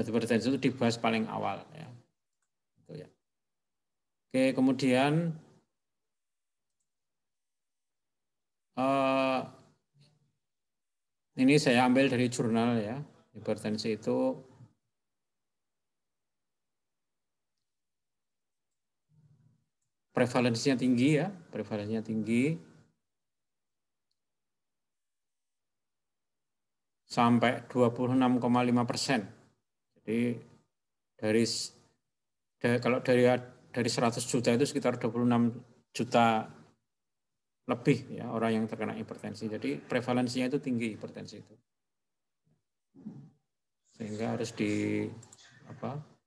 obat hipertensi itu dibahas paling awal ya. Itu ya. Oke, kemudian ini saya ambil dari jurnal ya. Hipertensi itu prevalensinya tinggi ya, prevalensinya tinggi sampai 26,5%. Jadi kalau dari 100 juta itu sekitar 26 juta lebih ya orang yang terkena hipertensi. Jadi prevalensinya itu tinggi hipertensi itu. Sehingga harus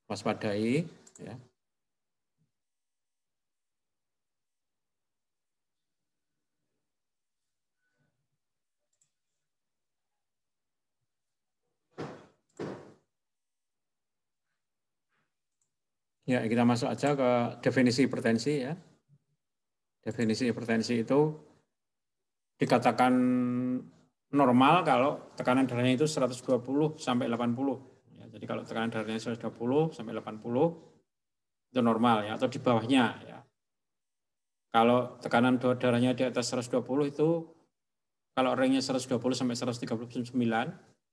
waspadai ya. Ya, kita masuk aja ke definisi hipertensi ya. Definisi hipertensi itu dikatakan normal kalau tekanan darahnya itu 120 sampai 80. Ya, jadi kalau tekanan darahnya 120 sampai 80 itu normal ya, atau di bawahnya ya. Kalau tekanan darahnya di atas 120 itu, kalau ranknya 120 sampai 139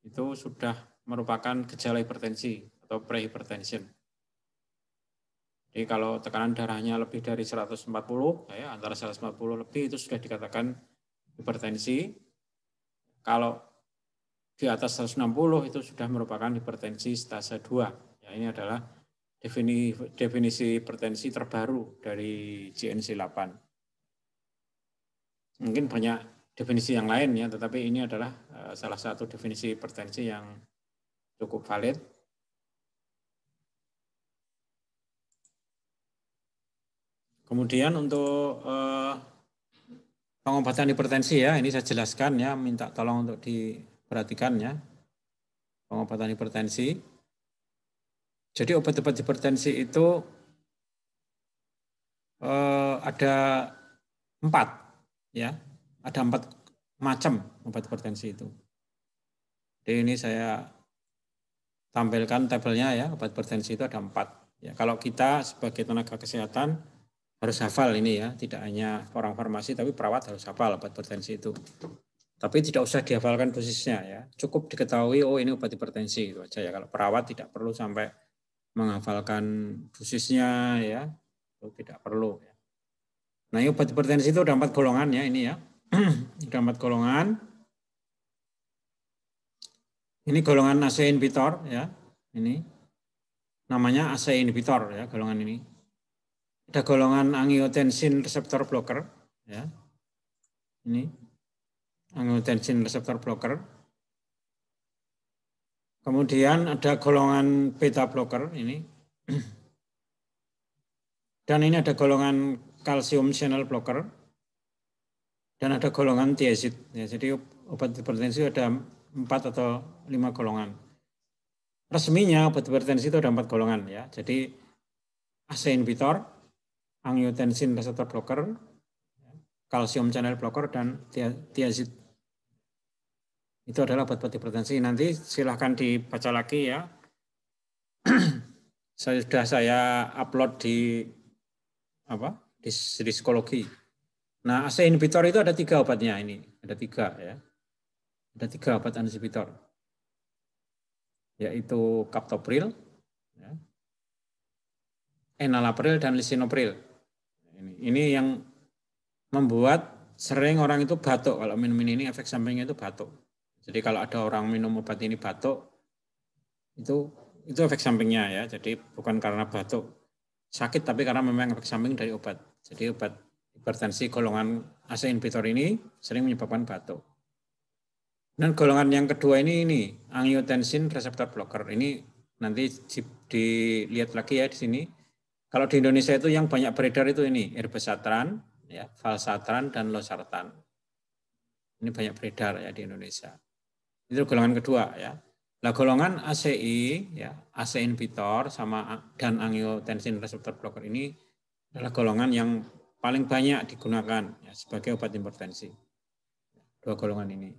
itu sudah merupakan gejala hipertensi atau prehypertension. Jadi kalau tekanan darahnya lebih dari 140, ya, antara 140 lebih itu sudah dikatakan hipertensi. Kalau di atas 160 itu sudah merupakan hipertensi stase 2. Ya, ini adalah definisi hipertensi terbaru dari JNC 8. Mungkin banyak definisi yang lain ya, tetapi ini adalah salah satu definisi hipertensi yang cukup valid. Kemudian untuk pengobatan hipertensi ya, ini saya jelaskan ya, minta tolong untuk diperhatikan ya. Pengobatan hipertensi. Jadi obat-obat hipertensi itu ada 4 ya, ada 4 macam obat hipertensi itu. Jadi ini saya tampilkan tabelnya ya, obat hipertensi itu ada 4. Ya, kalau kita sebagai tenaga kesehatan harus hafal ini ya, tidak hanya orang farmasi tapi perawat harus hafal obat hipertensi itu. Tapi tidak usah dihafalkan dosisnya ya, cukup diketahui oh ini obat hipertensi itu aja ya. Kalau perawat tidak perlu sampai menghafalkan dosisnya ya, itu tidak perlu ya. Nah, ini obat hipertensi itu ada 4 golongan ya ini ya. Ada 4 golongan. Ini golongan ACE inhibitor ya. Ini namanya ACE inhibitor ya golongan ini. Ada golongan angiotensin receptor blocker ya. Ini angiotensin receptor blocker. Kemudian ada golongan beta blocker ini. Dan ini ada golongan calcium channel blocker. Dan ada golongan thiazide. Ya, jadi obat hipertensi ada 4 atau 5 golongan. Resminya obat hipertensi itu ada 4 golongan ya. Jadi ACE inhibitor, angiotensin receptor blocker, calcium channel blocker, dan thiazide. Itu adalah obat-obat hipertensi. Nanti silahkan dibaca lagi ya. Sudah saya upload di psikologi. Nah, ACE inhibitor itu ada 3 obatnya ini. Ada 3 ya. Ada 3 obat inhibitor. Yaitu captopril, ya, enalapril, dan lisinopril. Ini yang membuat sering orang itu batuk. Kalau minum ini efek sampingnya itu batuk. Jadi kalau ada orang minum obat ini batuk, itu efek sampingnya ya. Jadi bukan karena batuk sakit, tapi karena memang efek samping dari obat. Jadi obat hipertensi golongan ACE inhibitor ini sering menyebabkan batuk. Dan golongan yang kedua ini angiotensin receptor blocker. Ini nanti dilihat lagi ya di sini. Kalau di Indonesia itu yang banyak beredar itu ini irbesartan, ya, valsartan, dan losartan. Ini banyak beredar ya di Indonesia. Itu golongan kedua ya. Nah, golongan ACI ya, ACE inhibitor dan angiotensin receptor blocker ini adalah golongan yang paling banyak digunakan ya, sebagai obat hipertensi. 2 golongan ini.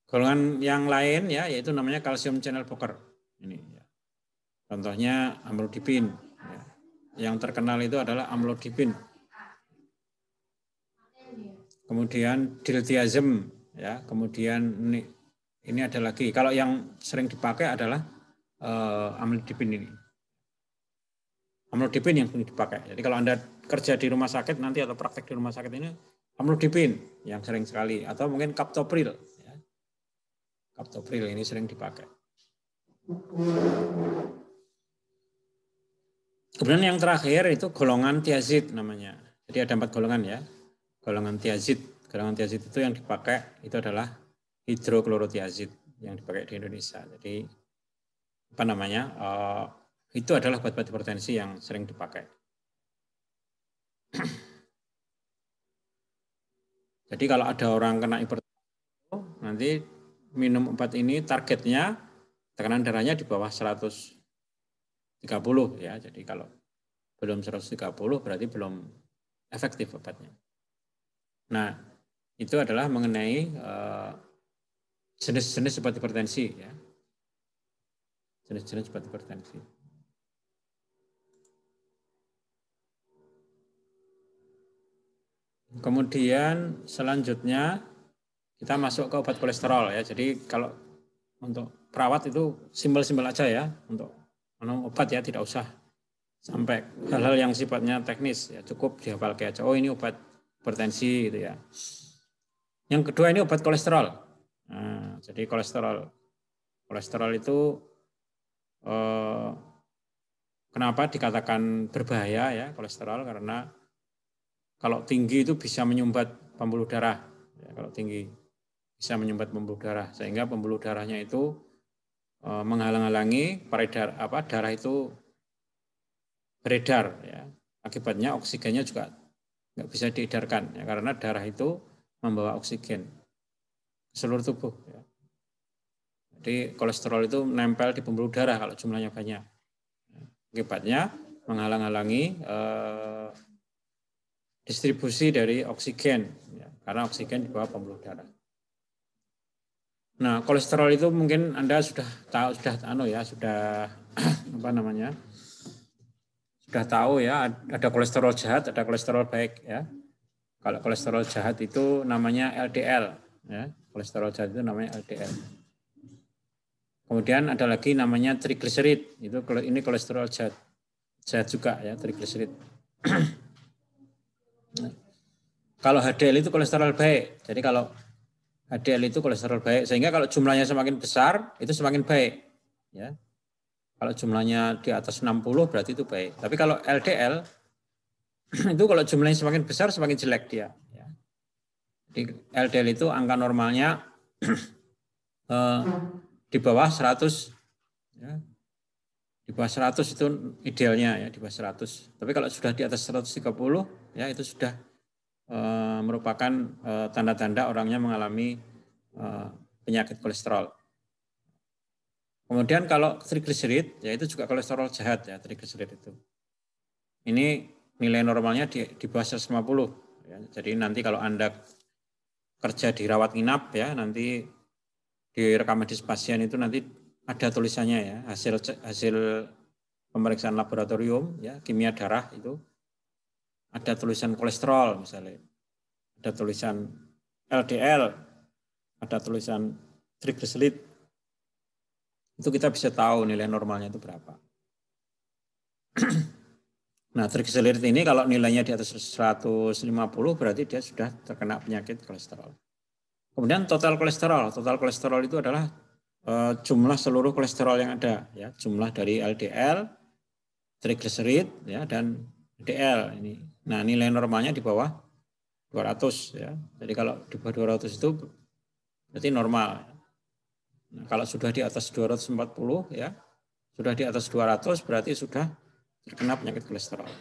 Golongan yang lain ya yaitu namanya calcium channel blocker. Ini ya. Contohnya amlodipin. Ya. Yang terkenal itu adalah amlodipin. Kemudian diltiazem, ya. Kemudian ini ada lagi. Kalau yang sering dipakai adalah amlodipin ini. Amlodipin yang sering dipakai. Jadi kalau Anda kerja di rumah sakit nanti atau praktek di rumah sakit ini amlodipin yang sering sekali, atau mungkin captopril. Ya. Captopril ini sering dipakai. Kemudian yang terakhir itu golongan tiazid namanya. Jadi ada 4 golongan ya. Golongan tiazid. Golongan tiazid itu yang dipakai itu adalah hidroklorotiazid yang dipakai di Indonesia. Jadi apa namanya? Itu adalah obat-obat hipertensi yang sering dipakai. Jadi kalau ada orang kena hipertensi, nanti minum obat ini targetnya tekanan darahnya di bawah 130 ya. Jadi kalau belum 130 berarti belum efektif obatnya. Nah, itu adalah mengenai jenis-jenis obat hipertensi ya. Jenis-jenis obat hipertensi. Kemudian selanjutnya kita masuk ke obat kolesterol ya. Jadi kalau untuk perawat itu simpel-simpel aja ya untuk minum obat ya, tidak usah sampai hal-hal yang sifatnya teknis ya, cukup dihafal kayak oh ini obat hipertensi gitu ya. Yang kedua ini obat kolesterol. Nah, jadi kolesterol itu kenapa dikatakan berbahaya ya kolesterol, karena kalau tinggi itu bisa menyumbat pembuluh darah. Ya, kalau tinggi bisa menyumbat pembuluh darah sehingga pembuluh darahnya itu menghalang-halangi darah itu beredar. Ya. Akibatnya oksigennya juga nggak bisa diedarkan ya, karena darah itu membawa oksigen ke seluruh tubuh. Ya. Jadi kolesterol itu nempel di pembuluh darah kalau jumlahnya banyak. Akibatnya menghalang-halangi distribusi dari oksigen, ya, karena oksigen di bawah pembuluh darah. Nah, kolesterol itu mungkin Anda sudah tahu, sudah apa namanya? Sudah tahu ya, ada kolesterol jahat, ada kolesterol baik ya. Kalau kolesterol jahat itu namanya LDL, ya. Kolesterol jahat itu namanya LDL. Kemudian ada lagi namanya trigliserid, ini kolesterol jahat juga ya, trigliserid. Kalau HDL itu kolesterol baik. Jadi kalau HDL itu kolesterol baik, sehingga kalau jumlahnya semakin besar itu semakin baik. Ya. Kalau jumlahnya di atas 60 berarti itu baik. Tapi kalau LDL itu kalau jumlahnya semakin besar semakin jelek dia. Ya. Jadi LDL itu angka normalnya di bawah 100. Ya. Di bawah 100 itu idealnya ya, di bawah 100. Tapi kalau sudah di atas 130 ya itu sudah merupakan tanda-tanda orangnya mengalami penyakit kolesterol. Kemudian kalau trigliserid, ya itu juga kolesterol jahat ya, trigliserid itu. Ini nilai normalnya di bawah 150. Ya. Jadi nanti kalau Anda kerja di rawat inap ya, nanti di rekam medis pasien itu nanti ada tulisannya ya, hasil pemeriksaan laboratorium ya, kimia darah itu ada tulisan kolesterol misalnya, ada tulisan LDL, ada tulisan trigliserid, itu kita bisa tahu nilai normalnya itu berapa. Nah, trigliserid ini kalau nilainya di atas 150 berarti dia sudah terkena penyakit kolesterol. Kemudian total kolesterol itu adalah jumlah seluruh kolesterol yang ada ya, jumlah dari LDL, trigliserid ya, dan HDL ini. Nah, nilai normalnya di bawah 200 ya. Jadi kalau di bawah 200 itu berarti normal. Nah, kalau sudah di atas 240 ya, sudah di atas 200 berarti sudah terkena penyakit kolesterol.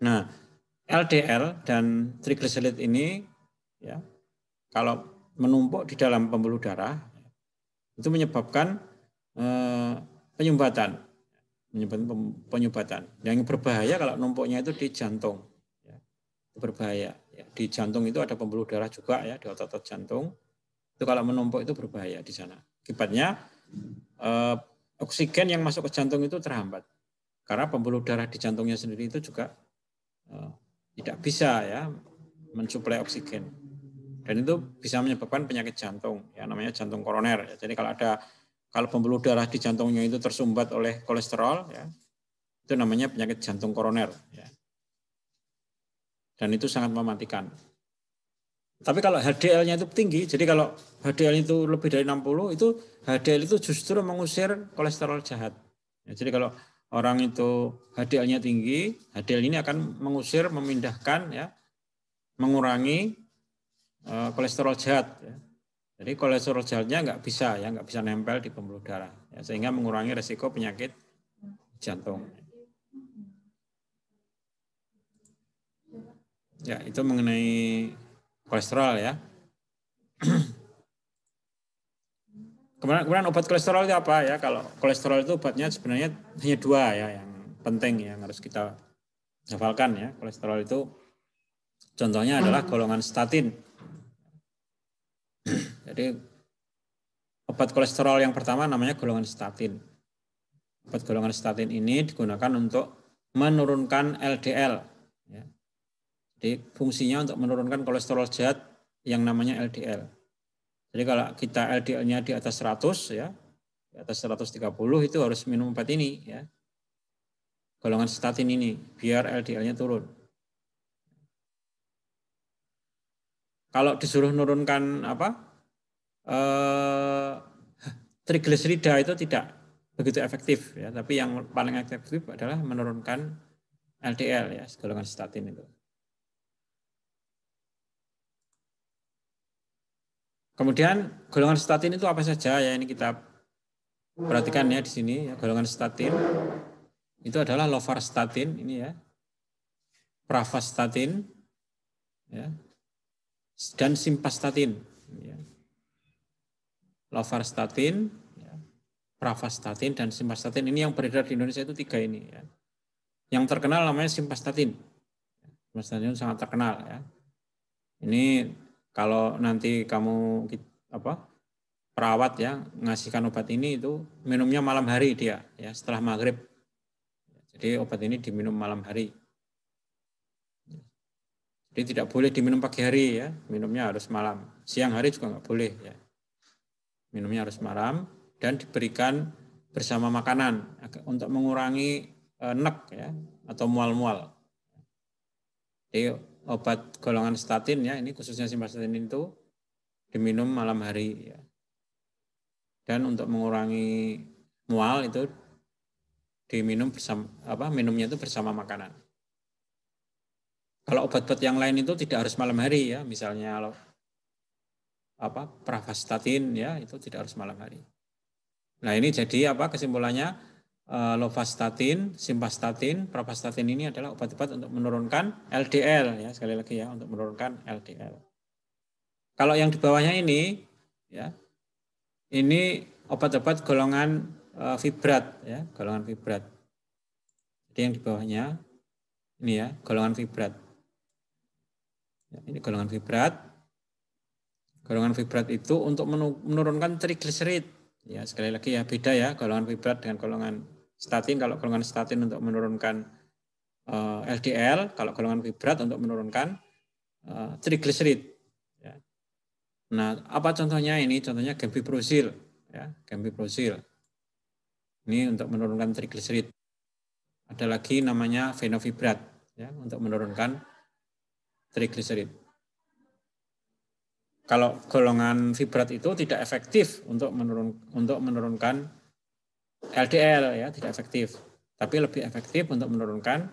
Nah, LDL dan trigliserid ini ya, kalau menumpuk di dalam pembuluh darah itu menyebabkan penyumbatan. Yang berbahaya kalau numpuknya itu di jantung. Ya, itu berbahaya. Ya, di jantung itu ada pembuluh darah juga ya, di otot-otot jantung. Itu kalau menumpuk itu berbahaya di sana. Akibatnya oksigen yang masuk ke jantung itu terhambat. Karena pembuluh darah di jantungnya sendiri itu juga tidak bisa ya mensuplai oksigen. Dan itu bisa menyebabkan penyakit jantung, ya namanya jantung koroner. Jadi kalau pembuluh darah di jantungnya itu tersumbat oleh kolesterol, ya, itu namanya penyakit jantung koroner. Ya. Dan itu sangat mematikan. Tapi kalau HDL-nya itu tinggi, jadi kalau HDL itu lebih dari 60, itu HDL itu justru mengusir kolesterol jahat. Ya, jadi kalau orang itu HDL-nya tinggi, HDL ini akan mengusir, memindahkan, ya, mengurangi kolesterol jahat. Ya. Jadi kolesterol jahatnya nggak bisa nempel di pembuluh darah, ya, sehingga mengurangi resiko penyakit jantung. Ya, itu mengenai kolesterol ya. Kemudian obat kolesterol itu apa ya? Kalau kolesterol itu obatnya sebenarnya hanya dua ya yang penting yang harus kita hafalkan ya. Kolesterol itu contohnya adalah golongan statin. Jadi obat kolesterol yang pertama namanya golongan statin. Obat golongan statin ini digunakan untuk menurunkan LDL. Ya. Jadi fungsinya untuk menurunkan kolesterol jahat yang namanya LDL. Jadi kalau kita LDL-nya di atas 100 ya, di atas 130 itu harus minum obat ini ya. Golongan statin ini biar LDL-nya turun. Kalau disuruh nurunkan trigliserida itu tidak begitu efektif ya, tapi yang paling efektif adalah menurunkan LDL ya, golongan statin itu. Kemudian golongan statin itu apa saja ya, ini kita perhatikan ya di sini ya, golongan statin itu adalah lovastatin ini ya, pravastatin ya, dan simvastatin ya. Lovastatin, ya, pravastatin dan simvastatin ini yang beredar di Indonesia itu 3 ini ya. Yang terkenal namanya simvastatin. Simvastatin itu sangat terkenal ya. Ini kalau nanti kamu perawat ya ngasihkan obat ini itu minumnya malam hari dia ya setelah maghrib. Jadi obat ini diminum malam hari. Jadi tidak boleh diminum pagi hari ya, minumnya harus malam. Siang hari juga nggak boleh ya. Minumnya harus malam dan diberikan bersama makanan untuk mengurangi nek ya atau mual-mual. Jadi obat golongan statin ya, ini khususnya simvastatin itu diminum malam hari ya. Dan untuk mengurangi mual itu diminum minumnya itu bersama makanan. Kalau obat-obat yang lain itu tidak harus malam hari ya, misalnya pravastatin ya itu tidak harus malam hari. Nah ini jadi kesimpulannya lovastatin, simvastatin, pravastatin ini adalah obat-obat untuk menurunkan LDL ya sekali lagi ya untuk menurunkan LDL. Kalau yang di bawahnya ini ya ini obat-obat golongan fibrat ya golongan fibrat. Jadi yang di bawahnya ini ya golongan fibrat. Ya, ini golongan fibrat. Golongan fibrat itu untuk menurunkan trigliserid. Ya sekali lagi ya beda ya golongan fibrat dengan golongan statin. Kalau golongan statin untuk menurunkan LDL, kalau golongan fibrat untuk menurunkan trigliserid. Ya. Nah, apa contohnya ini? Contohnya gemfibrozil, ya, gemfibrozil. Ini untuk menurunkan trigliserid. Ada lagi namanya fenofibrat, ya, untuk menurunkan trigliserid. Kalau golongan fibrat itu tidak efektif untuk menurunkan LDL, ya, tidak efektif. Tapi lebih efektif untuk menurunkan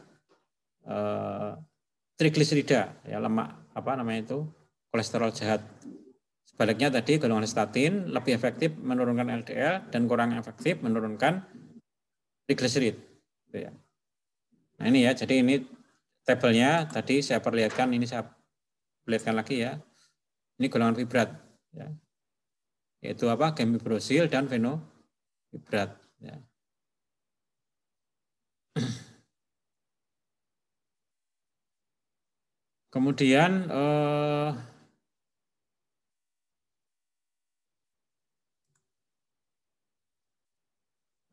trigliserida, ya, lemak kolesterol jahat. Sebaliknya tadi golongan statin lebih efektif menurunkan LDL dan kurang efektif menurunkan trigliserid. Ya. Nah ini ya, jadi ini tabelnya tadi saya perlihatkan, ini saya perlihatkan lagi ya. Ini golongan fibrat, ya. Yaitu gemfibrozil dan fenofibrat. Ya. Kemudian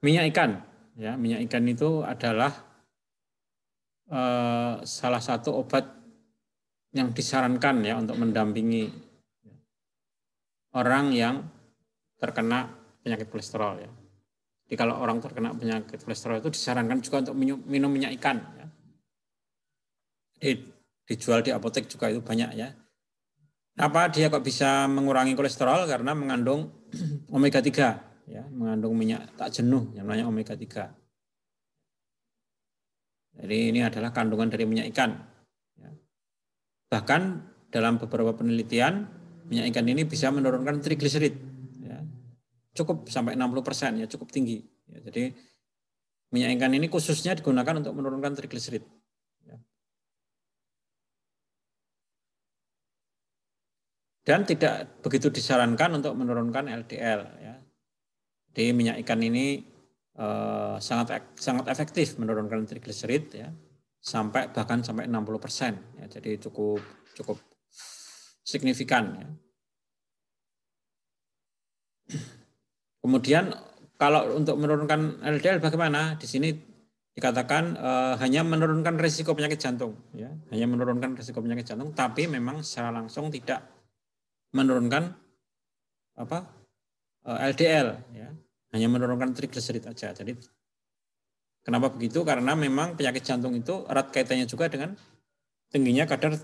Minyak ikan, ya minyak ikan itu adalah salah satu obat yang disarankan ya untuk mendampingi orang yang terkena penyakit kolesterol ya. Jadi kalau orang terkena penyakit kolesterol itu disarankan juga untuk minum minyak ikan. Ya. Dijual di apotek juga itu banyak ya. Apa dia kok bisa mengurangi kolesterol? Karena mengandung omega 3, ya, mengandung minyak tak jenuh yang namanya omega 3. Jadi ini adalah kandungan dari minyak ikan. Ya. Bahkan dalam beberapa penelitian, minyak ikan ini bisa menurunkan trigliserid. Ya. Cukup sampai 60% ya, cukup tinggi. Ya, jadi minyak ikan ini khususnya digunakan untuk menurunkan trigliserid. Ya. Dan tidak begitu disarankan untuk menurunkan LDL. Ya. Jadi minyak ikan ini sangat efektif menurunkan trigliserid ya, bahkan sampai 60%. Ya, jadi cukup signifikan. Ya. Kemudian kalau untuk menurunkan LDL bagaimana? Di sini dikatakan hanya menurunkan risiko penyakit jantung, ya, hanya menurunkan risiko penyakit jantung, tapi memang secara langsung tidak menurunkan LDL, ya, hanya menurunkan trigliserid aja. Jadi kenapa begitu? Karena memang penyakit jantung itu erat kaitannya juga dengan tingginya kadar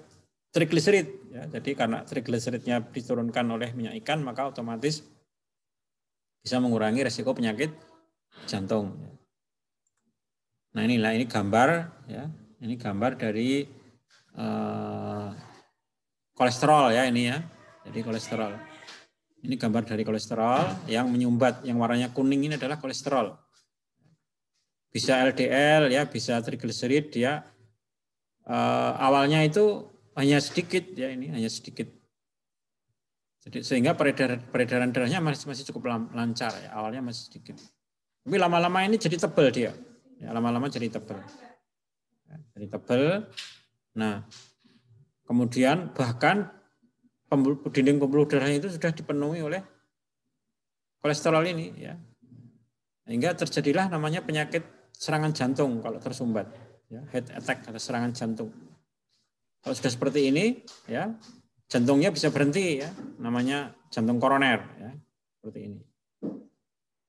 trigliserid. Ya, jadi karena trigliseridnya diturunkan oleh minyak ikan, maka otomatis bisa mengurangi resiko penyakit jantung. Nah ini gambar, ya, ini gambar dari kolesterol ya ini ya. Jadi kolesterol. Ini gambar dari kolesterol yang menyumbat, yang warnanya kuning ini adalah kolesterol. Bisa LDL ya, bisa trigliserid dia awalnya itu hanya sedikit ya, ini hanya sedikit. Jadi sehingga peredaran darahnya masih cukup lancar ya, awalnya masih sedikit. Tapi lama-lama ini jadi tebal dia. Ya, lama-lama jadi tebal. Ya, jadi tebal. Nah, kemudian bahkan dinding pembuluh darah itu sudah dipenuhi oleh kolesterol ini ya. Sehingga terjadilah namanya penyakit serangan jantung kalau tersumbat, ya, heart attack atau serangan jantung. Kalau sudah seperti ini, ya, jantungnya bisa berhenti, ya, namanya jantung koroner, ya, seperti ini.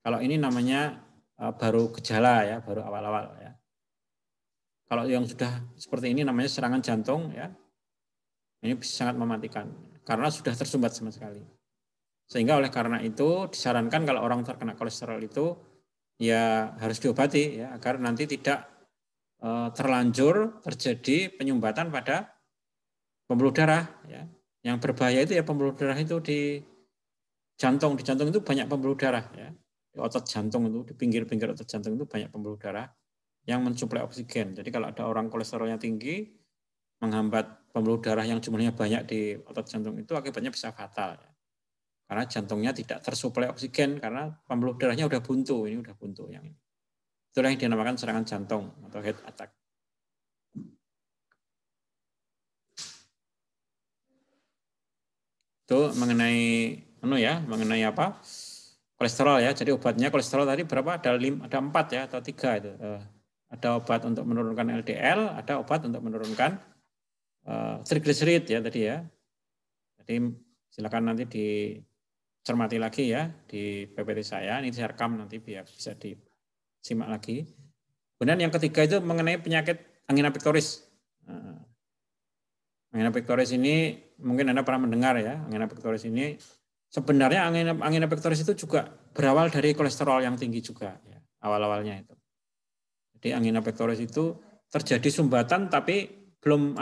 Kalau ini namanya baru gejala, ya, baru awal-awal, ya. Kalau yang sudah seperti ini namanya serangan jantung, ya, ini bisa sangat mematikan karena sudah tersumbat sama sekali. Sehingga oleh karena itu disarankan kalau orang terkena kolesterol itu ya harus diobati ya agar nanti tidak terlanjur terjadi penyumbatan pada pembuluh darah ya. Yang berbahaya itu ya pembuluh darah itu di jantung itu banyak pembuluh darah ya. Di otot jantung itu di pinggir-pinggir otot jantung itu banyak pembuluh darah yang mensuplai oksigen. Jadi kalau ada orang kolesterolnya tinggi menghambat pembuluh darah yang jumlahnya banyak di otot jantung itu akibatnya bisa fatal ya. Karena jantungnya tidak tersuplai oksigen karena pembuluh darahnya udah buntu, ini udah buntu yang ini. Itulah yang dinamakan serangan jantung atau heart attack. Itu mengenai apa? Kolesterol ya. Jadi obatnya kolesterol tadi berapa? Ada 4 ya atau 3 itu. Ada obat untuk menurunkan LDL, ada obat untuk menurunkan trigliserid ya tadi ya. Jadi silakan nanti dicermati lagi ya di PPT saya. Ini saya rekam nanti biar bisa disimak lagi. Kemudian yang ketiga itu mengenai penyakit angina pectoris. Angina pectoris ini mungkin Anda pernah mendengar ya, angina pectoris ini sebenarnya angina pectoris itu juga berawal dari kolesterol yang tinggi juga ya, awal-awalnya itu. Jadi angina pectoris itu terjadi sumbatan tapi belum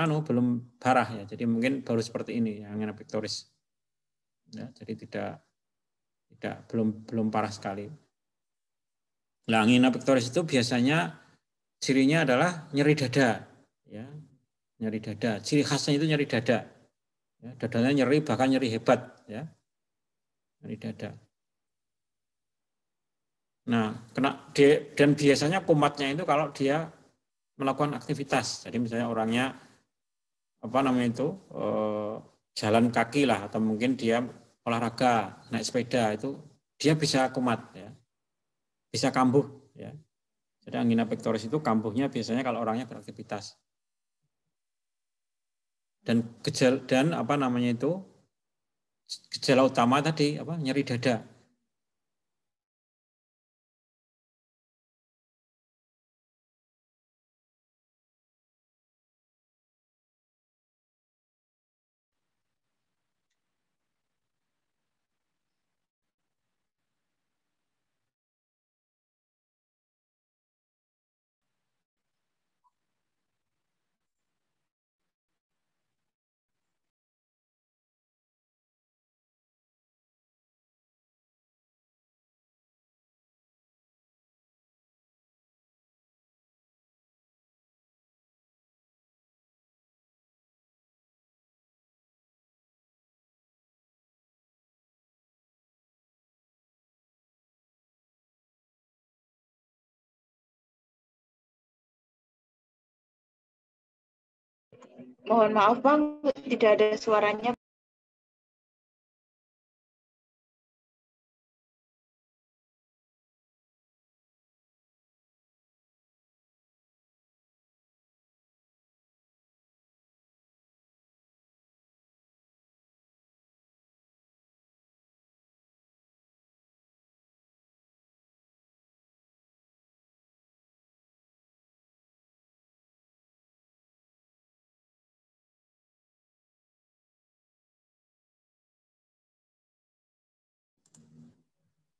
parah ya. Jadi mungkin baru seperti ini ya, angina pectoris. Ya, jadi belum parah sekali. Nah, angina pectoris itu biasanya cirinya adalah nyeri dada ya. Nyeri dada. Ciri khasnya itu nyeri dada. Ya, dadanya nyeri, bahkan nyeri hebat. Ya. Nyeri dada. Nah, dan biasanya kumatnya itu kalau dia melakukan aktivitas. Jadi misalnya orangnya jalan kaki lah, atau mungkin dia olahraga, naik sepeda itu dia bisa kumat, ya. Bisa kambuh. ya. Jadi angina pectoris itu kambuhnya biasanya kalau orangnya beraktivitas. Dan gejala utama tadi nyeri dada. Mohon maaf Bang, tidak ada suaranya.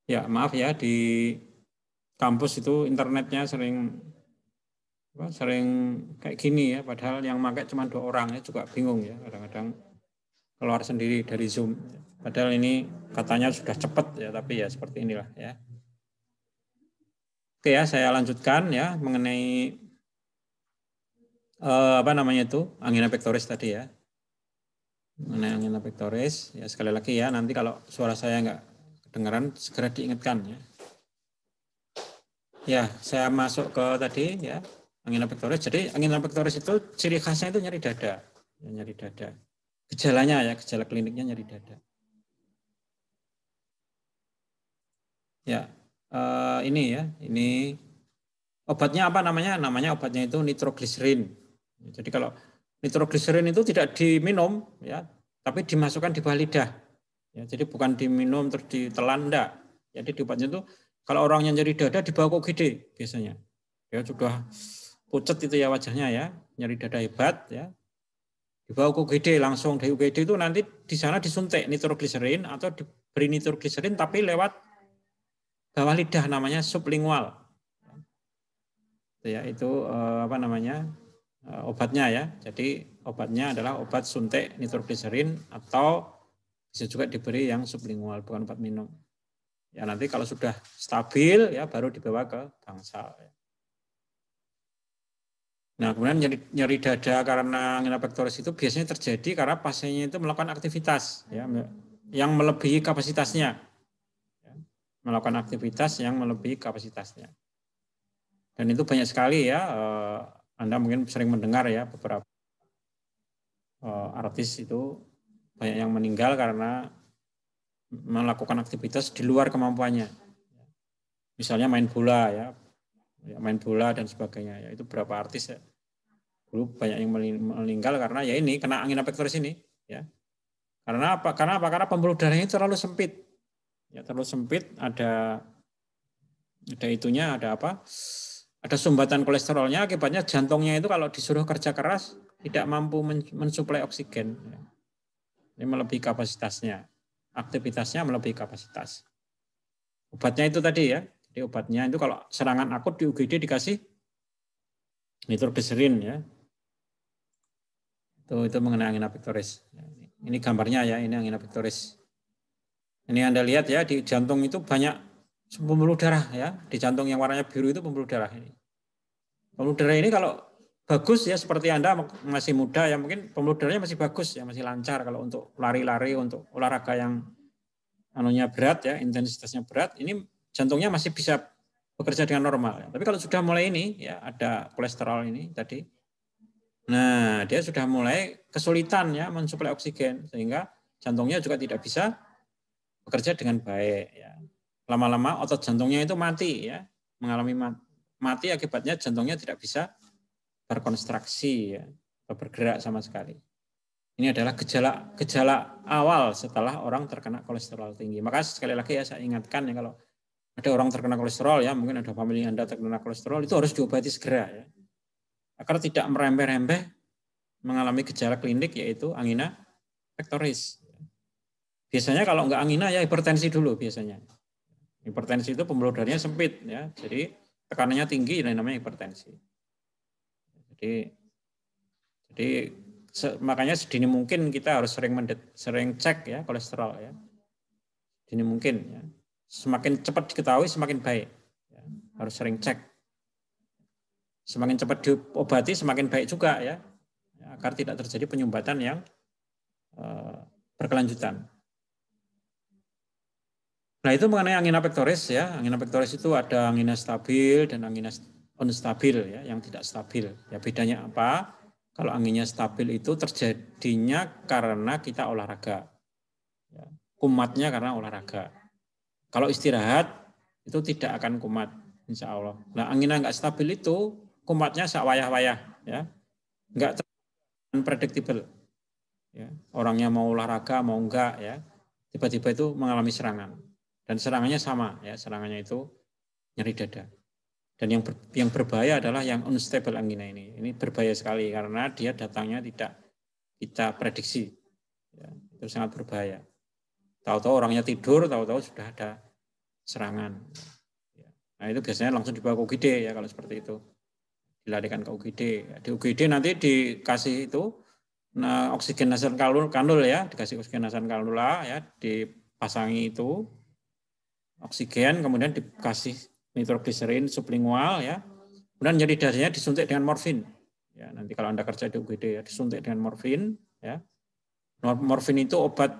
Ya, maaf ya, di kampus itu internetnya sering kayak gini ya, padahal yang pakai cuma 2 orang ya, juga bingung ya, kadang-kadang keluar sendiri dari Zoom. Padahal ini katanya sudah cepat ya, tapi ya seperti inilah ya. Oke ya, saya lanjutkan ya mengenai angina pectoris tadi ya. Mengenai angina pectoris, ya sekali lagi ya, nanti kalau suara saya nggak kedengaran, segera diingatkan ya. Ya, saya masuk ke tadi ya, angina pectoris. Jadi angina pectoris itu ciri khasnya itu nyeri dada. Ya, nyeri dada. Gejalanya ya, gejala kliniknya nyeri dada. Ya, ini obatnya apa namanya? Namanya obatnya itu nitrogliserin. Jadi kalau nitrogliserin itu tidak diminum ya, tapi dimasukkan di bawah lidah. Ya, jadi bukan diminum terus ditelan, enggak. Jadi di obatnya itu kalau orangnya nyeri dada dibawa ke UGD biasanya. Ya sudah pucat itu ya wajahnya ya, nyeri dada hebat ya. Dibawa ke UGD langsung, dari UGD itu nanti di sana disuntik nitrogliserin atau diberi nitrogliserin tapi lewat bawah lidah, namanya sublingual. Ya, itu obatnya ya. Jadi obatnya adalah obat suntik nitrogliserin atau bisa juga diberi yang sublingual, bukan obat minum. Ya nanti kalau sudah stabil ya baru dibawa ke bangsal. Nah kemudian nyeri dada karena angina pectoris itu biasanya terjadi karena pasiennya itu melakukan aktivitas ya, yang melebihi kapasitasnya, ya, melakukan aktivitas yang melebihi kapasitasnya. Dan itu banyak sekali ya, Anda mungkin sering mendengar ya beberapa artis itu banyak yang meninggal karena melakukan aktivitas di luar kemampuannya. Misalnya main bola ya, main bola dan sebagainya. Ya, itu berapa artis ya. Dulu banyak yang meninggal karena ya ini kena angina pectoris ini ya. Karena apa? Karena pembuluh darahnya terlalu sempit. Ya, terlalu sempit, ada itunya, ada apa? Ada sumbatan kolesterolnya, akibatnya jantungnya itu kalau disuruh kerja keras tidak mampu mensuplai oksigen. Ini melebihi kapasitasnya. Aktivitasnya melebihi kapasitas. Obatnya itu tadi ya. Jadi obatnya itu kalau serangan akut di UGD dikasih nitrogliserin ya. Itu mengenai angina pectoris. Ini gambarnya ya, ini angina pectoris. Ini Anda lihat ya, di jantung itu banyak pembuluh darah ya. Di jantung yang warnanya biru itu pembuluh darah ini. Pembuluh darah ini kalau bagus ya, seperti Anda masih muda ya, mungkin pembuluh darahnya masih bagus ya, masih lancar kalau untuk lari-lari, untuk olahraga yang anunya berat ya, intensitasnya berat, ini jantungnya masih bisa bekerja dengan normal. Ya. Tapi kalau sudah mulai ini ya, ada kolesterol ini tadi, nah dia sudah mulai kesulitan ya mensuplai oksigen, sehingga jantungnya juga tidak bisa bekerja dengan baik. Ya. Lama-lama otot jantungnya itu mati ya. mengalami mati akibatnya jantungnya tidak bisa berkonstruksi ya, atau bergerak sama sekali. Ini adalah gejala awal setelah orang terkena kolesterol tinggi. Maka sekali lagi ya saya ingatkan ya, kalau ada orang terkena kolesterol ya, mungkin ada famili Anda terkena kolesterol, itu harus diobati segera ya. Agar tidak merembeh-rembeh mengalami gejala klinik yaitu angina pectoris. Biasanya kalau enggak angina ya hipertensi dulu biasanya. Hipertensi itu pembuluh darahnya sempit ya. Jadi tekanannya tinggi dan namanya hipertensi. Jadi makanya sedini mungkin kita harus sering cek ya kolesterol ya. Sedini mungkin ya. Semakin cepat diketahui semakin baik. Ya. Harus sering cek. Semakin cepat diobati semakin baik juga ya. Agar tidak terjadi penyumbatan yang berkelanjutan. Nah itu mengenai angina pectoris ya. Angina pectoris itu ada angina stabil dan angina unstabil ya, yang tidak stabil. Ya bedanya apa? Kalau anginnya stabil itu terjadinya karena kita olahraga. Ya, kumatnya karena olahraga. Kalau istirahat itu tidak akan kumat, insya Allah. Nah angina nggak stabil itu kumatnya sawayah-wayah, ya, nggak predictable. Ya, orangnya mau olahraga mau enggak ya, tiba-tiba itu mengalami serangan dan serangannya sama ya, serangannya itu nyeri dada. Dan yang berbahaya adalah yang unstable angina ini. Ini berbahaya sekali karena dia datangnya tidak kita prediksi. Ya, itu sangat berbahaya. Tahu-tahu orangnya tidur, tahu-tahu sudah ada serangan. Ya. Nah itu biasanya langsung dibawa ke UGD ya kalau seperti itu. Dilarikan ke UGD. Di UGD nanti dikasih itu oksigen nasal kanul ya, dikasih oksigen nasal kanula ya, dipasangi itu oksigen, kemudian dikasih nitrogliserin sublingual ya. Kemudian nyeri dadanya disuntik dengan morfin. Ya, nanti kalau Anda kerja di UGD ya disuntik dengan morfin ya. Morfin itu obat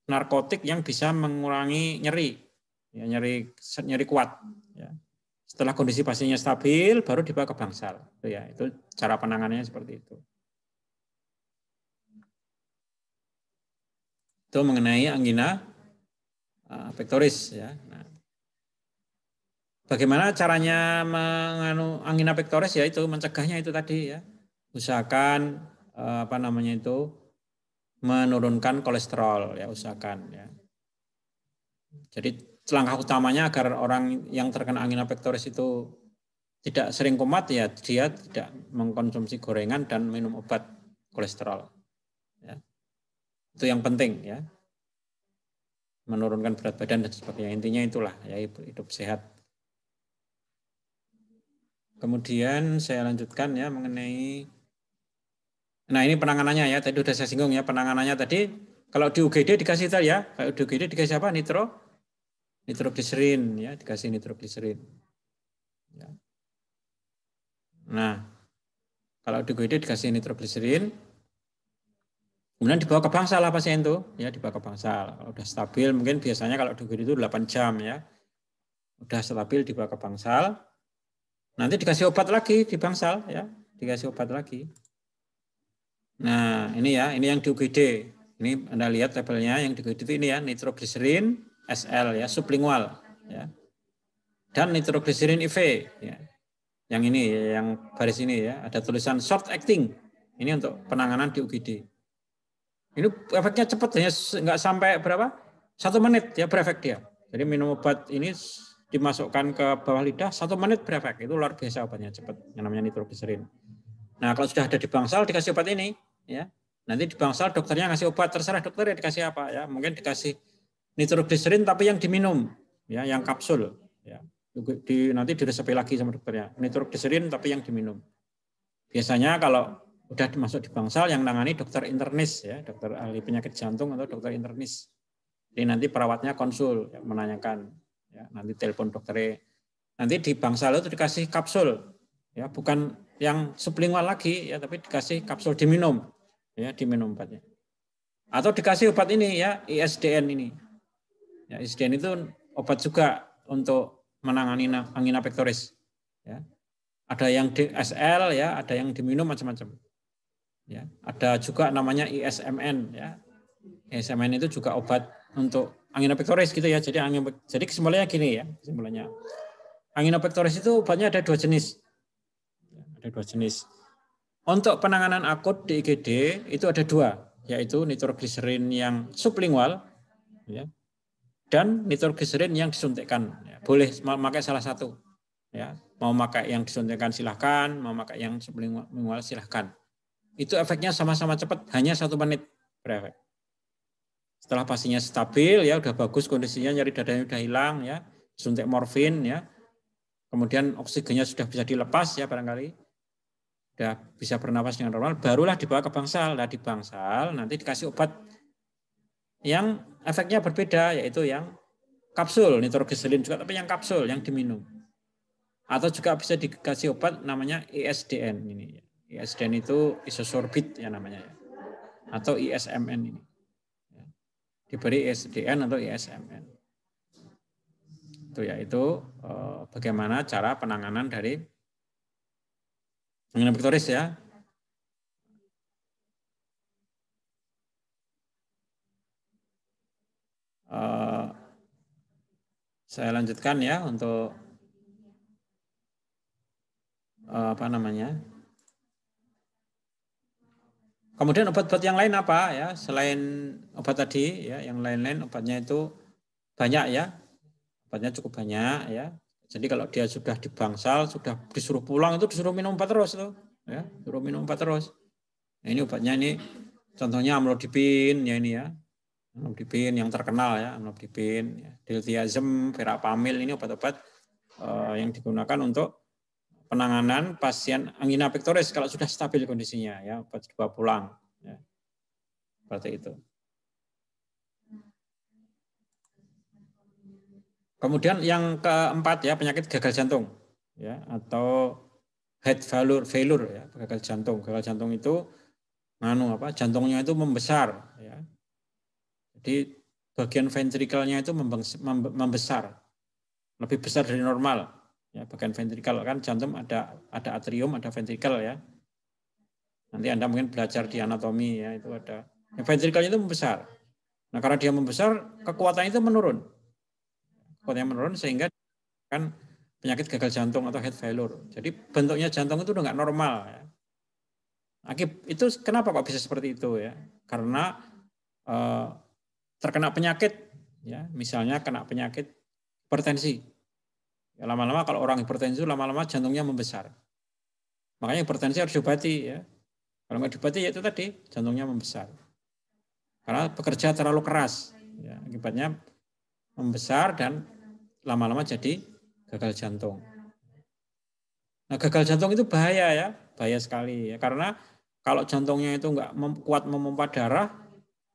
narkotik yang bisa mengurangi nyeri. Ya, nyeri kuat ya. Setelah kondisi pasiennya stabil baru dibawa ke bangsal. Ya, itu cara penanganannya seperti itu. Itu mengenai angina pectoris ya. Nah, bagaimana caranya angina pectoris ya, itu mencegahnya itu tadi ya. Usahakan menurunkan kolesterol ya, usahakan ya. Jadi langkah utamanya agar orang yang terkena angina pectoris itu tidak sering kumat ya, dia tidak mengkonsumsi gorengan dan minum obat kolesterol. Ya. Itu yang penting ya. Menurunkan berat badan dan sebagainya. Intinya itulah ya, hidup sehat. Kemudian saya lanjutkan ya mengenai, nah ini penanganannya ya, tadi sudah saya singgung ya, penanganannya tadi kalau di UGD dikasih tadi ya, kalau di UGD dikasih apa? Nitrogliserin ya, dikasih nitrogliserin. Ya. Nah, kalau di UGD dikasih nitrogliserin, kemudian dibawa ke bangsal lah pasien itu, ya dibawa ke bangsal. Kalau udah stabil, mungkin biasanya kalau di UGD itu 8 jam ya, udah stabil dibawa ke bangsal. Nanti dikasih obat lagi di bangsal ya, dikasih obat lagi. Nah, ini ya, ini yang di UGD. Ini Anda lihat tabelnya yang di UGD itu ini ya, nitrogliserin SL ya, sublingual ya. Dan nitrogliserin IV ya. Yang ini yang baris ini ya, ada tulisan short acting. Ini untuk penanganan di UGD. Ini efeknya cepat ya, nggak sampai berapa? 1 menit ya berefek dia. Jadi minum obat ini dimasukkan ke bawah lidah 1 menit berefek. Itu luar biasa obatnya, cepat. Yang namanya nitrogliserin. Nah kalau sudah ada di bangsal dikasih obat ini, ya. Nanti di bangsal dokternya ngasih obat, terserah dokter ya dikasih apa ya. Mungkin dikasih nitrogliserin tapi yang diminum, ya, yang kapsul. Ya. Nanti diresepi lagi sama dokternya. Nitrogliserin tapi yang diminum. Biasanya kalau udah masuk di bangsal yang nangani dokter internis ya, dokter ahli penyakit jantung atau dokter internis. Jadi nanti perawatnya konsul ya, menanyakan ya, nanti telepon dokternya. Nanti di bangsal itu dikasih kapsul ya, bukan yang sublingual lagi ya, tapi dikasih kapsul diminum ya, diminum obatnya. Atau dikasih obat ini ya, ISDN ini. Ya, ISDN itu obat juga untuk menangani angina pectoris ya. Ada yang DSL ya, ada yang diminum macam-macam. Ya, ada juga namanya ISMN ya. ISMN itu juga obat untuk angina pectoris gitu ya. Jadi kesimpulannya gini ya, kesimpulannya. Angina pectoris itu obatnya ada 2 jenis. Ada 2 jenis. Untuk penanganan akut di IGD itu ada 2, yaitu nitrogliserin yang sublingual, ya, dan nitrogliserin yang disuntikkan. Ya, boleh memakai salah satu. Ya, mau pakai yang disuntikkan silahkan, mau pakai yang sublingual silahkan. Itu efeknya sama-sama cepat, hanya 1 menit berefek. Setelah pasiennya stabil, ya udah bagus kondisinya, nyeri dadanya udah hilang, ya, suntik morfin, ya, kemudian oksigennya sudah bisa dilepas, ya barangkali, udah bisa bernapas dengan normal, barulah dibawa ke bangsal. Nah di bangsal nanti dikasih obat yang efeknya berbeda, yaitu yang kapsul, nitrogliserin juga, tapi yang kapsul, yang diminum. Atau juga bisa dikasih obat namanya ISDN ini. ISDN itu isosorbit ya namanya, atau ISMN ini. Diberi ISDN atau ISMN. Itu yaitu bagaimana cara penanganan dari angina pectoris ya. Saya lanjutkan ya untuk apa namanya. Kemudian obat-obat yang lain apa ya, selain obat tadi ya, yang lain-lain obatnya itu banyak ya. Obatnya cukup banyak ya. Jadi kalau dia sudah di bangsal, sudah disuruh pulang itu disuruh minum obat terus tuh, ya, disuruh minum obat terus. Nah, ini obatnya ini contohnya amlodipin ya ini ya. Amlodipin yang terkenal ya, amlodipin, ya, diltiazem, verapamil, ini obat-obat yang digunakan untuk penanganan pasien angina pectoris kalau sudah stabil kondisinya ya, obat dibawa pulang ya. Seperti itu. Kemudian yang keempat ya, penyakit gagal jantung ya, atau heart failure ya, gagal jantung. Gagal jantung itu jantungnya itu membesar ya. Jadi bagian ventrikelnya itu membesar. Lebih besar dari normal. Ya, bagian ventrikel kan jantung ada atrium, ada ventrikel ya. Nanti Anda mungkin belajar di anatomi ya, itu ada. Ya, ventrikelnya itu membesar. Nah, karena dia membesar, kekuatannya itu menurun. Kekuatannya menurun sehingga kan penyakit gagal jantung atau heart failure. Jadi bentuknya jantung itu udah nggak normal ya. Itu kenapa kok bisa seperti itu ya? Karena terkena penyakit ya, misalnya kena penyakit hipertensi. Ya, lama-lama kalau orang hipertensi lama-lama jantungnya membesar. Makanya hipertensi harus diobati ya. Kalau nggak diobati ya itu tadi jantungnya membesar. Karena bekerja terlalu keras. Ya, akibatnya membesar dan lama-lama jadi gagal jantung. Nah, gagal jantung itu bahaya ya, bahaya sekali ya. Karena kalau jantungnya itu nggak kuat memompa darah,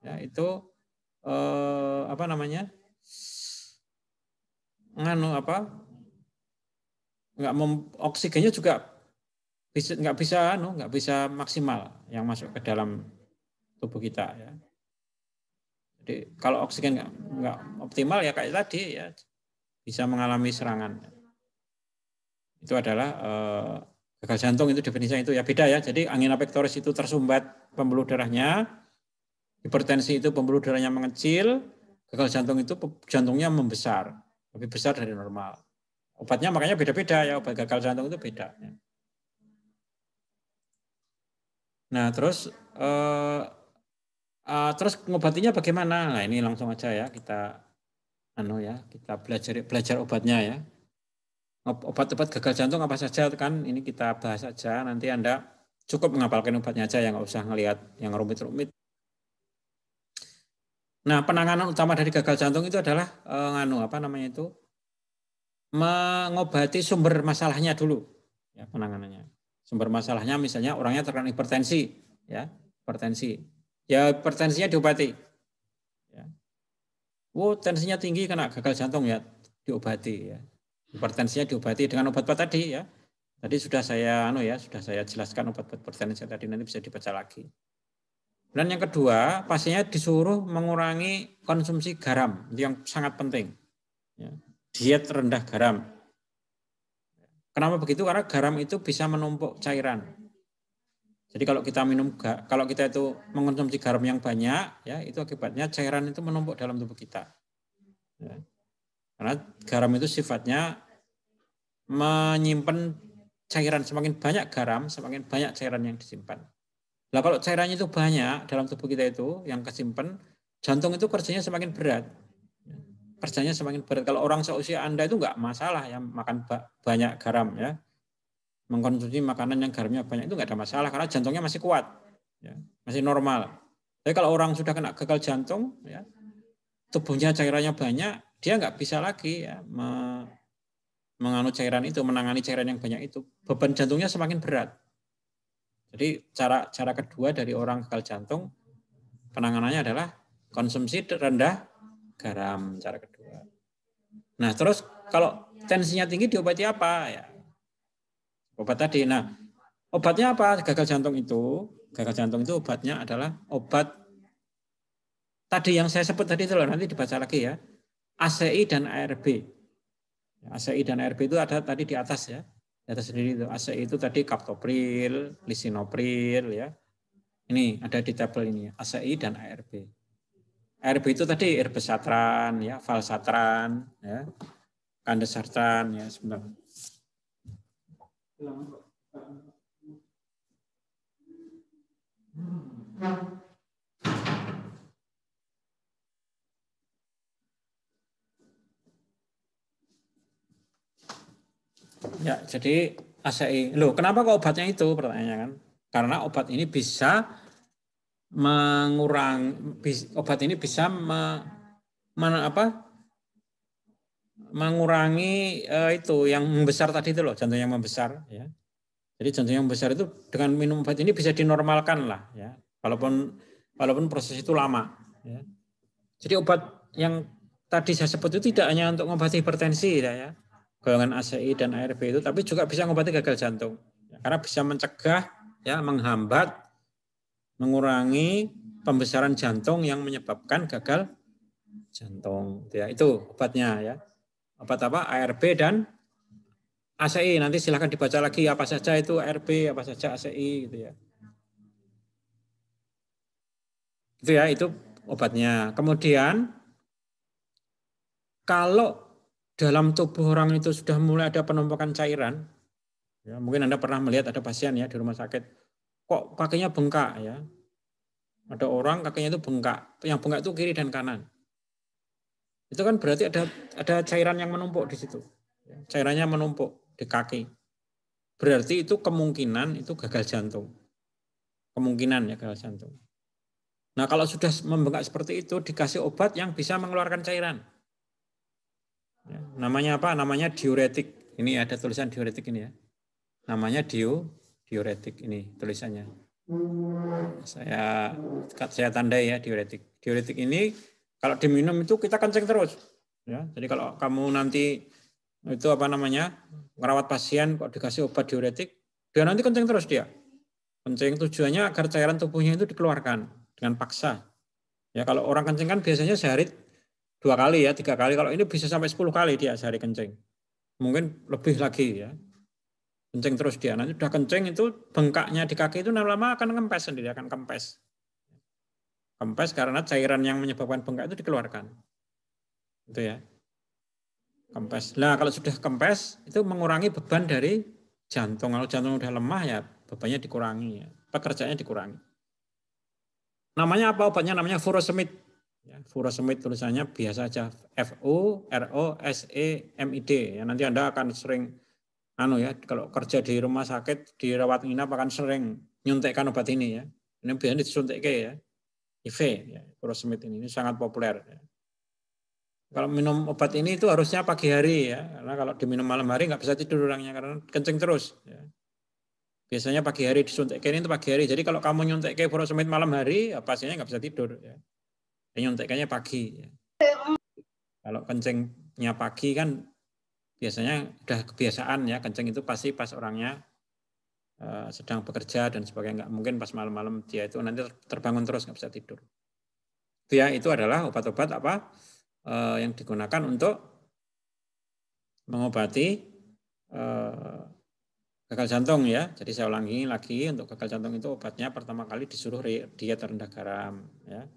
ya itu oksigennya juga nggak bisa maksimal yang masuk ke dalam tubuh kita ya. Jadi kalau oksigen nggak optimal ya kayak tadi ya bisa mengalami serangan. Itu adalah gagal jantung, itu definisinya itu ya beda ya. Jadi angina pectoris itu tersumbat pembuluh darahnya, hipertensi itu pembuluh darahnya mengecil, gagal jantung itu jantungnya membesar, lebih besar dari normal. Obatnya makanya beda-beda ya, obat gagal jantung itu beda. Nah terus ngobatinya bagaimana? Nah ini langsung aja ya kita belajar obatnya ya. Obat-obat gagal jantung apa saja kan ini kita bahas saja. Nanti Anda cukup menghafalkan obatnya aja, yang nggak usah ngelihat yang rumit-rumit. Nah penanganan utama dari gagal jantung itu adalah mengobati sumber masalahnya dulu ya, penanganannya. Sumber masalahnya misalnya orangnya terkena hipertensi ya, hipertensinya diobati ya. Tensinya tinggi kena gagal jantung ya, diobati ya. Hipertensinya diobati dengan obat apa tadi ya. Tadi sudah saya jelaskan obat-obat hipertensi tadi, nanti bisa dibaca lagi. Dan yang kedua, pasiennya disuruh mengurangi konsumsi garam, itu yang sangat penting. Ya. Diet rendah garam. Kenapa begitu? Karena garam itu bisa menumpuk cairan. Jadi kalau kita itu mengonsumsi garam yang banyak, ya itu akibatnya cairan itu menumpuk dalam tubuh kita. Ya. Karena garam itu sifatnya menyimpan cairan, semakin banyak garam, semakin banyak cairan yang disimpan. Nah, kalau cairannya itu banyak dalam tubuh kita itu yang kesimpan, jantung itu kerjanya semakin berat. Kerjanya semakin berat. Kalau orang seusia Anda itu nggak masalah ya makan banyak garam ya. Mengkonsumsi makanan yang garamnya banyak itu nggak ada masalah karena jantungnya masih kuat. Ya, masih normal. Tapi kalau orang sudah kena gagal jantung, ya, tubuhnya cairannya banyak, dia nggak bisa lagi ya, menganut cairan itu, menangani cairan yang banyak itu. Beban jantungnya semakin berat. Jadi cara kedua dari orang gagal jantung, penanganannya adalah konsumsi rendah garam, cara kedua. Nah, terus kalau tensinya tinggi diobati apa? Ya, obat tadi. Nah, obatnya apa? Gagal jantung itu obatnya adalah obat tadi yang saya sebut tadi itu loh, nanti dibaca lagi ya. ACI dan ARB. ACI dan ARB itu ada tadi di atas ya. Di atas sendiri itu. ACI itu tadi captopril, lisinopril ya. Ini ada di tabel ini ya. ACI dan ARB. ARB itu tadi irbesatran ya, valsatran ya. Kandesartan ya, sebentar. Ya, jadi ACI. Loh, kenapa kok obatnya itu? Pertanyaannya kan. Karena obat ini bisa mengurangi itu yang membesar tadi itu loh, jantung yang membesar ya. Jadi jantung yang besar itu dengan minum obat ini bisa dinormalkan lah ya. Walaupun proses itu lama ya. Jadi obat yang tadi saya sebut itu tidak hanya untuk mengobati hipertensi ya, golongan ACI dan ARB itu, tapi juga bisa mengobati gagal jantung. Ya, karena bisa mencegah ya, menghambat, mengurangi pembesaran jantung yang menyebabkan gagal jantung. Ya, itu obatnya ya. Obat apa? ARB dan ACI. Nanti silahkan dibaca lagi apa saja itu ARB, apa saja ACI gitu ya. Itu ya, itu obatnya. Kemudian kalau dalam tubuh orang itu sudah mulai ada penumpukan cairan, ya, mungkin Anda pernah melihat ada pasien ya di rumah sakit, kok kakinya bengkak ya. Ada orang kakinya itu bengkak, yang bengkak itu kiri dan kanan. Itu kan berarti ada cairan yang menumpuk di situ. Cairannya menumpuk di kaki. Berarti itu kemungkinan itu gagal jantung. Kemungkinan ya gagal jantung. Nah, kalau sudah membengkak seperti itu, dikasih obat yang bisa mengeluarkan cairan. Ya, namanya apa? Namanya diuretik. Ini ada tulisan diuretik ini ya. Namanya diuretik ini tulisannya. Saya tandai ya diuretik. Diuretik ini kalau diminum itu kita kencing terus. Ya, jadi kalau kamu nanti itu apa namanya merawat pasien kok dikasih obat diuretik, dia nanti kencing terus dia. Kencing tujuannya agar cairan tubuhnya itu dikeluarkan dengan paksa. Ya kalau orang kencing kan biasanya sehari 2 kali ya, 3 kali. Kalau ini bisa sampai 10 kali dia sehari kencing. Mungkin lebih lagi ya. Kencing terus dia. Nanti udah kencing itu bengkaknya di kaki itu lama-lama akan kempes sendiri, akan kempes. Kempes karena cairan yang menyebabkan bengkak itu dikeluarkan. Itu ya. Kempes. Nah, kalau sudah kempes itu mengurangi beban dari jantung. Kalau jantung udah lemah ya bebannya dikurangi ya. Pekerjaannya dikurangi. Namanya apa obatnya? Namanya furosemid. Ya, furosemid tulisannya biasa aja FUROSEMID. Ya, nanti Anda akan sering ya kalau kerja di rumah sakit dirawat inap akan sering nyuntikkan obat ini ya. Ini biasanya disuntik ya. IV ya, furosemid ini sangat populer ya. Kalau minum obat ini itu harusnya pagi hari ya, karena kalau diminum malam hari nggak bisa tidur orangnya karena kencing terus. Ya. Biasanya pagi hari disuntikkan itu pagi hari. Jadi kalau kamu nyuntikkan furosemid malam hari, ya pasiennya nggak bisa tidur. Ya. Nyuntikkannya pagi. Ya. Kalau kencingnya pagi kan biasanya udah kebiasaan ya, kencing itu pasti pas orangnya sedang bekerja dan sebagainya. Nggak mungkin pas malam-malam dia itu nanti terbangun terus nggak bisa tidur. Itu adalah obat-obat apa yang digunakan untuk mengobati gagal jantung ya. Jadi saya ulangi lagi untuk gagal jantung itu obatnya pertama kali disuruh diet rendah garam ya.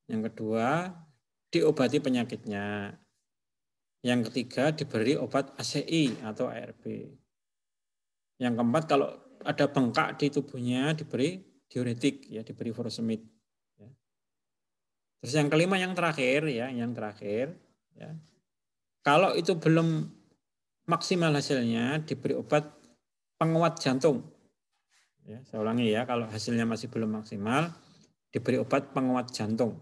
Yang kedua diobati penyakitnya. Yang ketiga diberi obat ACI atau ARB. Yang keempat kalau ada bengkak di tubuhnya diberi diuretik ya, diberi furosemid. Ya. Terus yang kelima yang terakhir ya, ya. Kalau itu belum maksimal hasilnya diberi obat penguat jantung. Ya, saya ulangi ya, kalau hasilnya masih belum maksimal diberi obat penguat jantung.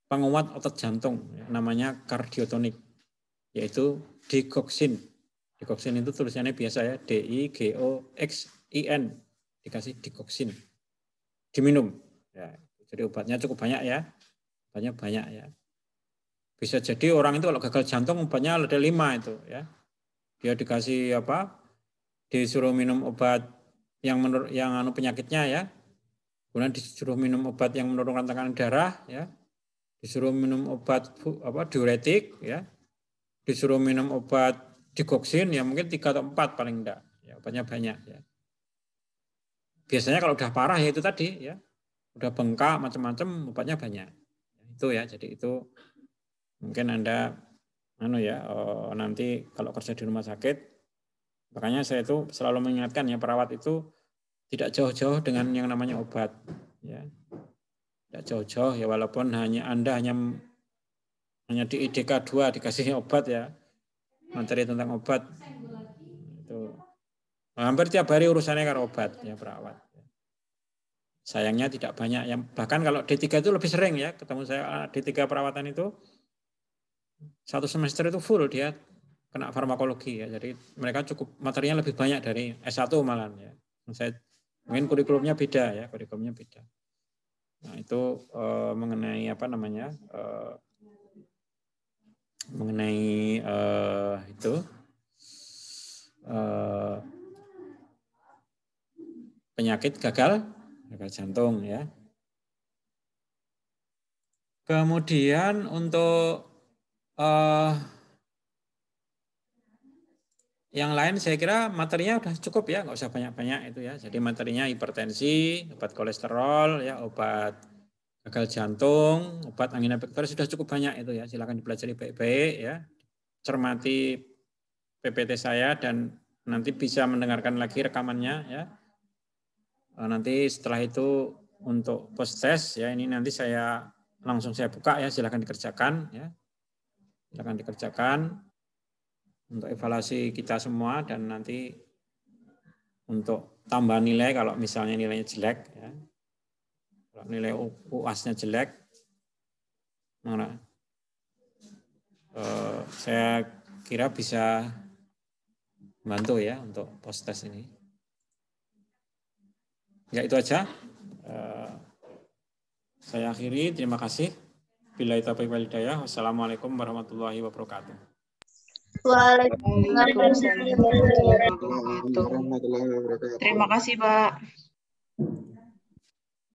Penguat otot jantung ya, namanya kardiotonik yaitu digoxin. Digoxin itu tulisannya biasa ya, DIGOXIN. Dikasih digoxin. Diminum. Ya, jadi obatnya cukup banyak ya. Obatnya banyak ya. Bisa jadi orang itu kalau gagal jantung obatnya ada 5 itu ya. Dia dikasih apa? Disuruh minum obat yang penyakitnya ya. Kemudian disuruh minum obat yang menurunkan tekanan darah ya. Disuruh minum obat diuretik ya. Disuruh minum obat digoxin ya mungkin 3 atau 4 paling enggak. Ya, obatnya banyak ya. Biasanya kalau udah parah ya itu tadi ya. Udah bengkak macam-macam obatnya banyak. Itu ya, jadi itu mungkin Anda nanti kalau kerja di rumah sakit, makanya saya itu selalu mengingatkan ya perawat itu tidak jauh-jauh dengan yang namanya obat ya. Tidak jauh-jauh ya, walaupun Anda hanya di IDK 2 dikasih obat ya. Materi tentang obat itu hampir tiap hari urusannya karena obat ya perawat. Sayangnya tidak banyak yang, bahkan kalau D3 itu lebih sering ya, ketemu saya D3 perawatan itu 1 semester itu full dia kena farmakologi ya. Jadi mereka cukup materinya lebih banyak dari S1 malah ya. Saya mungkin kurikulumnya beda ya, kurikulumnya beda. Nah, itu mengenai apa namanya? Mengenai itu penyakit gagal jantung ya. Kemudian untuk yang lain saya kira materinya udah cukup ya, nggak usah banyak-banyak itu ya. Jadi materinya hipertensi, obat kolesterol, ya, obat gagal jantung, obat angina pektoris sudah cukup banyak itu ya. Silakan dipelajari baik-baik ya. Cermati PPT saya dan nanti bisa mendengarkan lagi rekamannya ya. Nanti setelah itu untuk post test ya, ini nanti langsung saya buka ya, silakan dikerjakan ya. Silakan dikerjakan untuk evaluasi kita semua dan nanti untuk tambah nilai kalau misalnya nilainya jelek ya. Kalau nilai UAS-nya jelek, saya kira bisa membantu ya untuk post test ini. Ya itu aja. Saya akhiri, terima kasih. Billahi taufiq wal hidayah. Wassalamualaikum warahmatullahi wabarakatuh. Waalaikumsalam warahmatullahi wabarakatuh. Terima kasih, Pak.